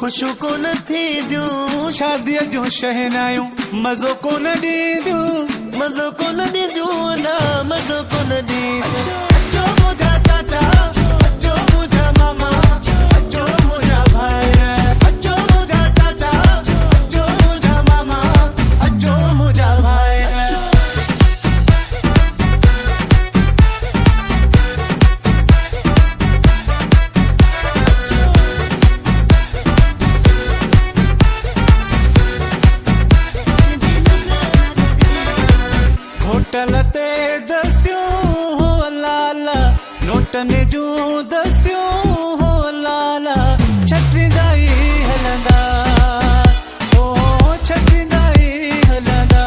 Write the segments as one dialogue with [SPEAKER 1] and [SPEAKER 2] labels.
[SPEAKER 1] खुशू कोन थी दियूं
[SPEAKER 2] शादीअ जूं शहनायूं मज़ो कोन ॾींदियूं
[SPEAKER 1] मज़ो कोन ॾींदियूं ना मज़ो कोन ॾींदियूं अचो मुंहिंजा चाचा अचो मुंहिंजा मामा अचो मुंहिंजा भाई अचो मुंहिंजा चाचा अचो मुंहिंजा मामा अचो मुंहिंजा भाई
[SPEAKER 2] होटल ते दस्तियूं हो लाला नोटनि जूं दस्तियूं हो लाला छटींदा ई हलंदा ओ छटींदा ई हलंदा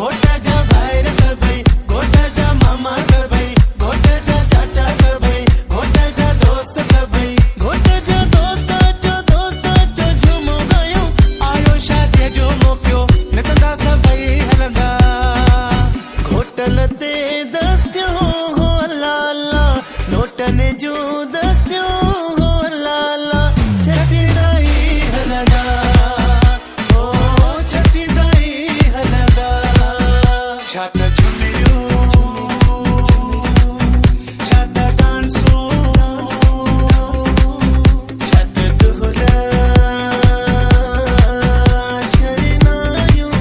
[SPEAKER 1] घोट जा भाइर सभई घोट जा मामा सभई घोट जा चाचा सभई घोट जा दोस्त सभई घोट जा दोस्त अचो झूमो गायूं
[SPEAKER 2] आयो शादीअ जो मौक़ो निकंदा सभई हलंदा
[SPEAKER 1] होटल ते दस्तियूं हो लाला नोटनि जूं दस्तियूं हो लाला छटींदा ई हलंदा
[SPEAKER 2] ओ छटींदा ई हलंदा छा त झुमिरियूं छा त डांसूं
[SPEAKER 1] छा त दुहरा शरनायूं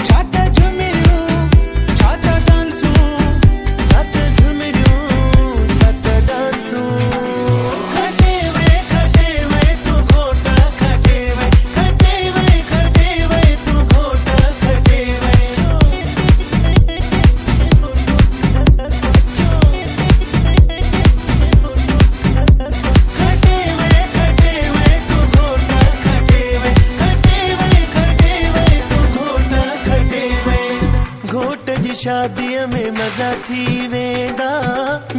[SPEAKER 2] छा त झुमिरियूं छा त डांसूं
[SPEAKER 1] छा त झुमिरियूं छा त डांसूं खटे वे तू घोट खटे वे तू घोट खटे वे तू घोट खटे वे घोट जी शादीअ में मज़ा थी वेंदा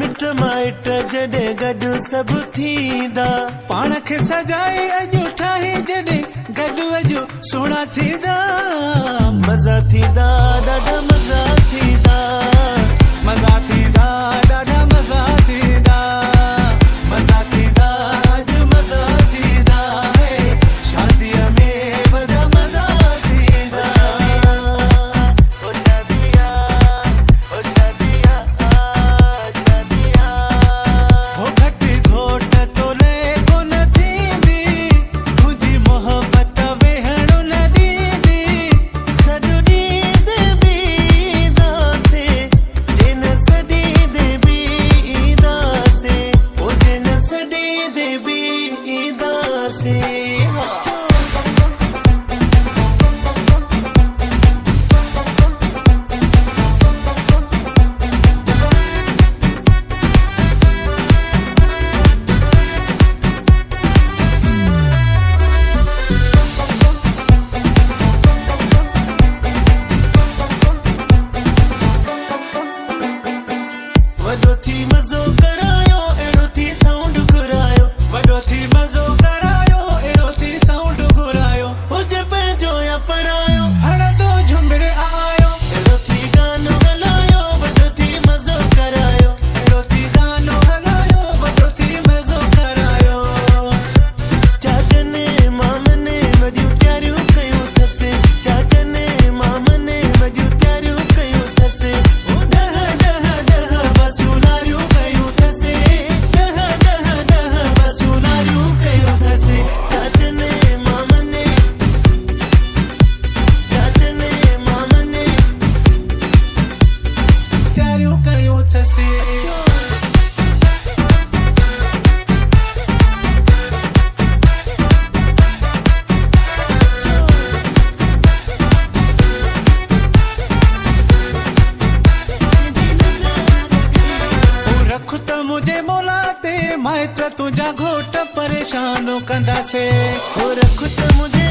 [SPEAKER 1] मिट माइट जॾहिं गॾु सभु थींदा
[SPEAKER 2] पाण खे सजाए अॼु ठाहे जॾहिं गॾु अॼु सुहिणा थींदा
[SPEAKER 1] मज़ा थींदा ॾाढा मज़ा थींदा
[SPEAKER 2] मज़ा थींदा ॾाढा मज़ा थींदा
[SPEAKER 1] मज़ा थींदा अॼु मज़ा थींदा है शादीअ में वॾा मज़ा थींदा ओ शादिया
[SPEAKER 2] हो घटि घोट तोले कोन थींदी तुंहिंजी मोहबत वेहण न ॾींदी
[SPEAKER 1] सॼो ॾींहुं बि ईंदासीं जिन सॼी बि ईंदासीं ओ जिन सॼी बि ईंदासीं वॾो थी मज़ो करायो अहिड़ो थी साउंड घुरायो
[SPEAKER 2] वॾो थी मज़ो करायो अहिड़ो थी साउंड घुरायो
[SPEAKER 1] हुजे पंहिंजो या परायो
[SPEAKER 2] हणंदो झुमिर आयो
[SPEAKER 1] अहिड़ो थी गानो हलायो वॾो थी मज़ो करायो
[SPEAKER 2] अहिड़ो थी गानो हलायो वॾो थी मज़ो करायो
[SPEAKER 1] चाचने मामने वॾियूं तयारियूं कयूं अथसि चाचने मामने वॾियूं तयारियूं कयूं अथसि ॾह वसूलारियूं कयूं अथसि ॾह वसूलारियूं कयूं अथसि चाचने मामने
[SPEAKER 2] तयारियूं कयूं अथसि रख त मुझे मोला ते माइट तुंहिंजा घोट परेशान कंदासीं
[SPEAKER 1] हो रख त मुझे